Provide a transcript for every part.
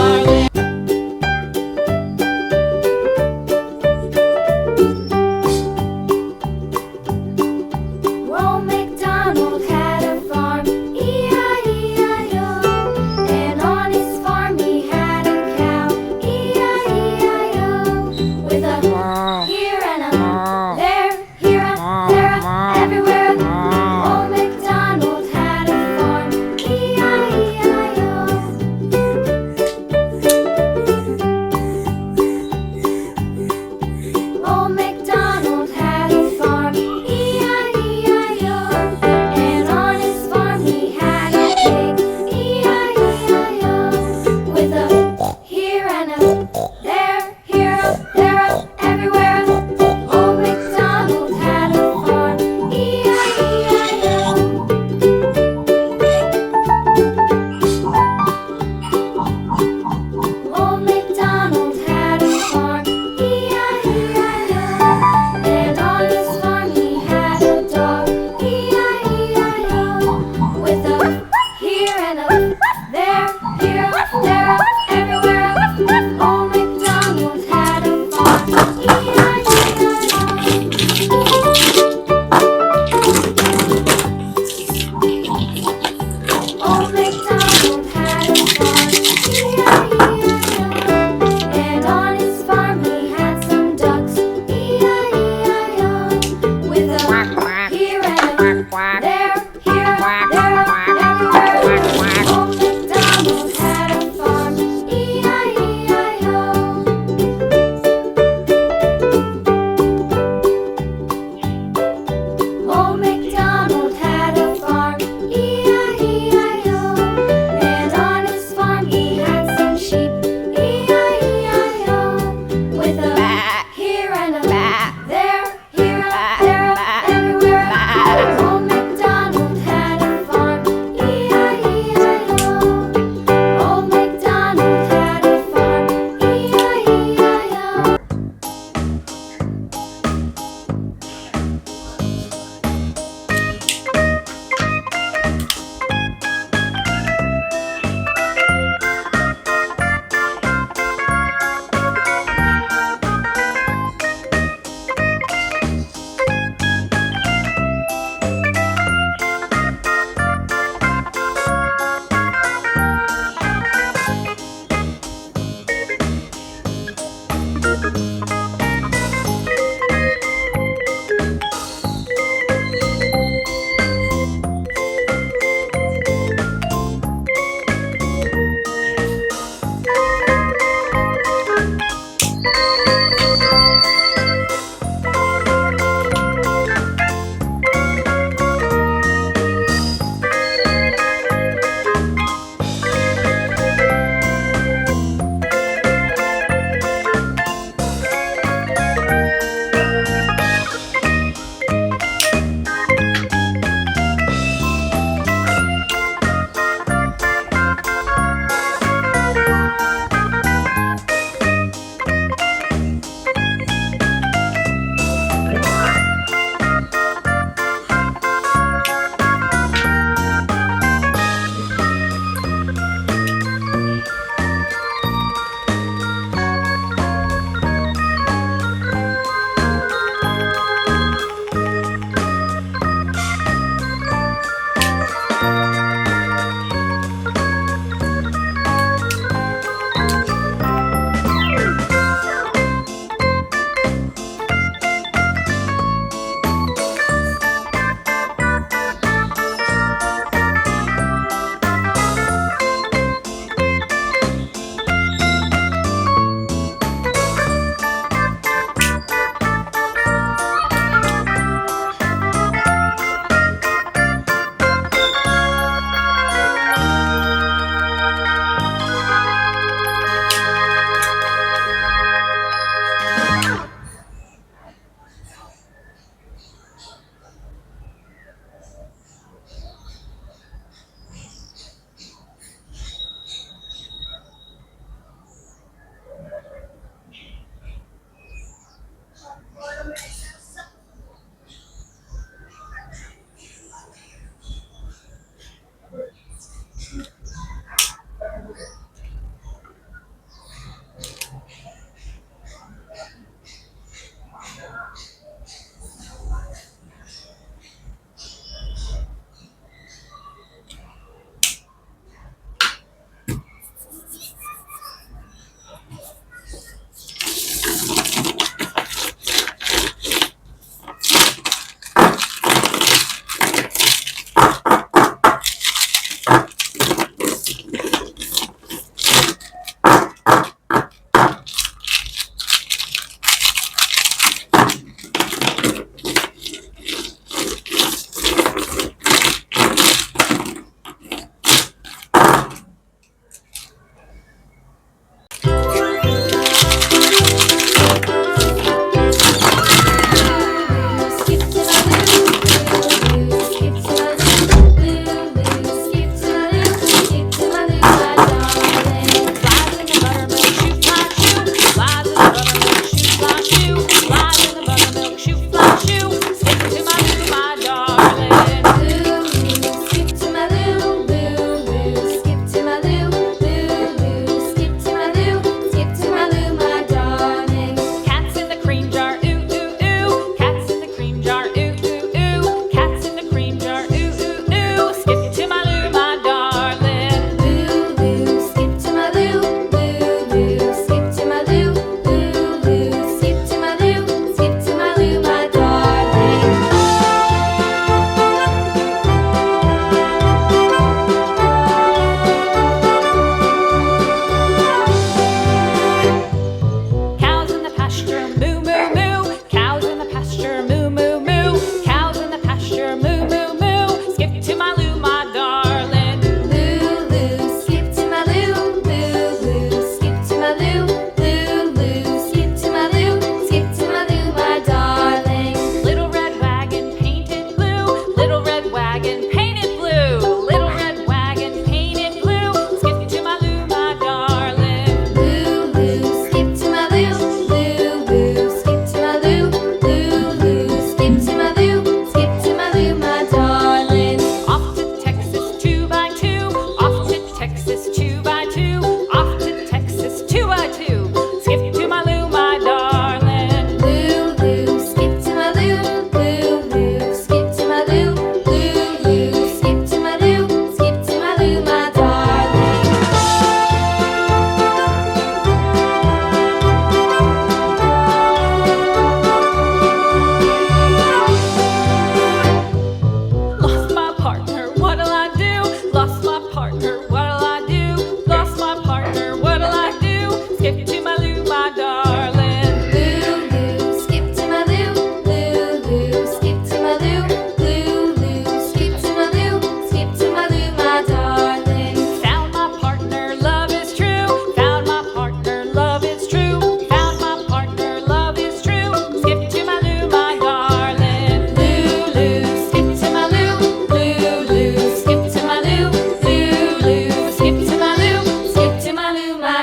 darling. Old MacDonald had a farm, E-I-E-I-O. And on his farm he had a cow, E-I-E-I-O. With a here and a there, here a, there a, everywhere a. Old MacDonald had a farm, E-I-E-I-O.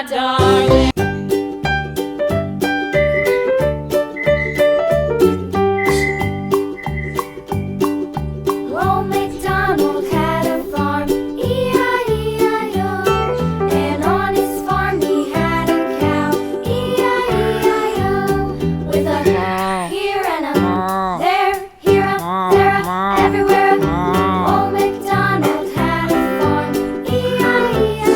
my darling. Old MacDonald had a farm, E-I-E-I-O. And on his farm he had a cow, E-I-E-I-O. With a here and a there, here a, there a, everywhere. Old MacDonald had a farm, E-I-E-I-O.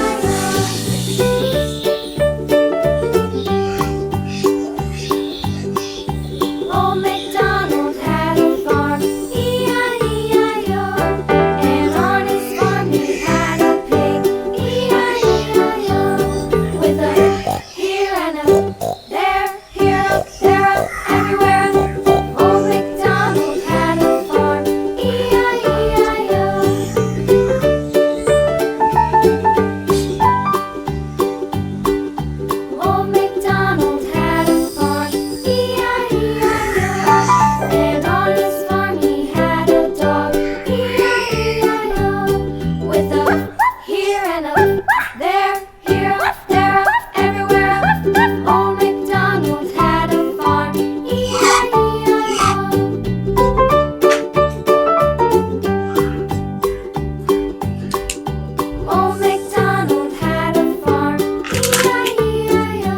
Old MacDonald had a farm, E-I-E-I-O. And on his farm he had a pig, E-I-E-I-O. With a here and a there, here a, there a, everywhere. Old MacDonald had a farm, E-I-E-I-O. Old MacDonald had a farm, E-I-E-I-O. And on his farm he had a dog, E-I-E-I-O. With a here and a there, here a, there a, everywhere. Old MacDonald had a farm, E-I-E-I-O. Old MacDonald had a farm, E-I-E-I-O.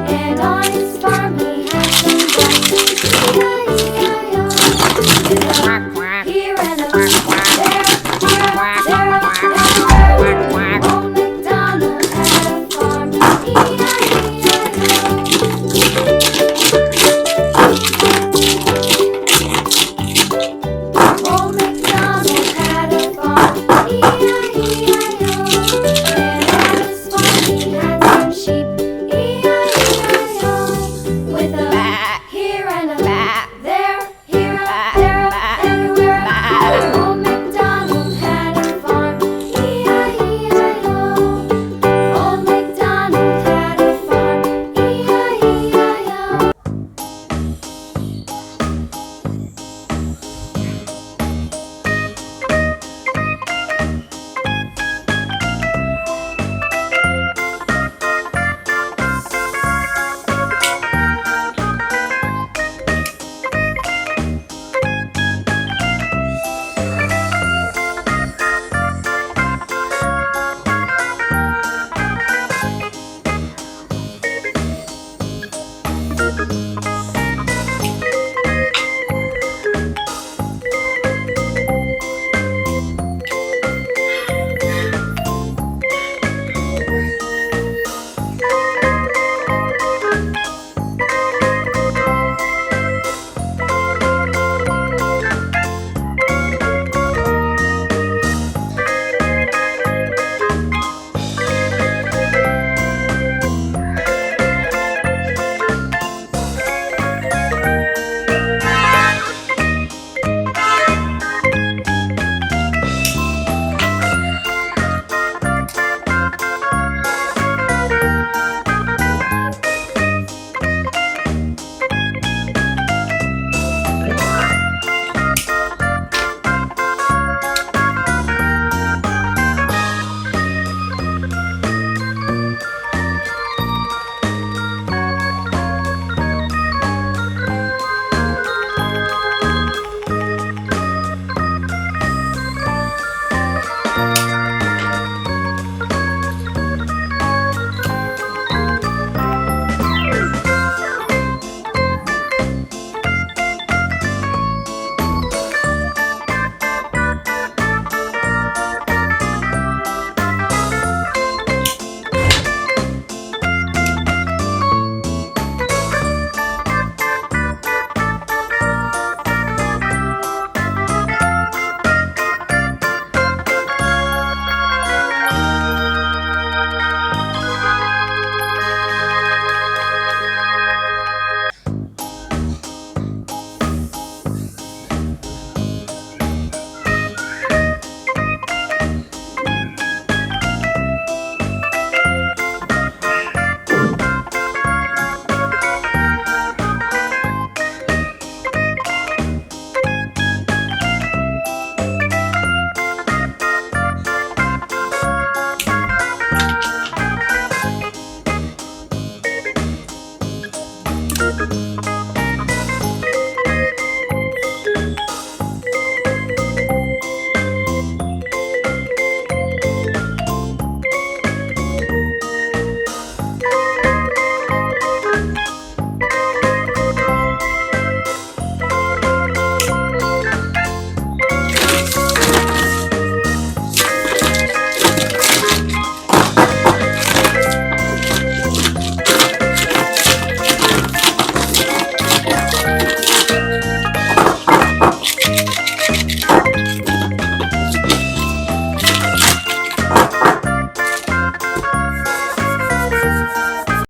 And on his farm he had some ducks, E-I-E-I-O. With a here and a there, here a, there a, everywhere. Old MacDonald had a farm, E-I-E-I-O. Old MacDonald had a farm, E-I-E-I-O. And on his farm he had some sheep,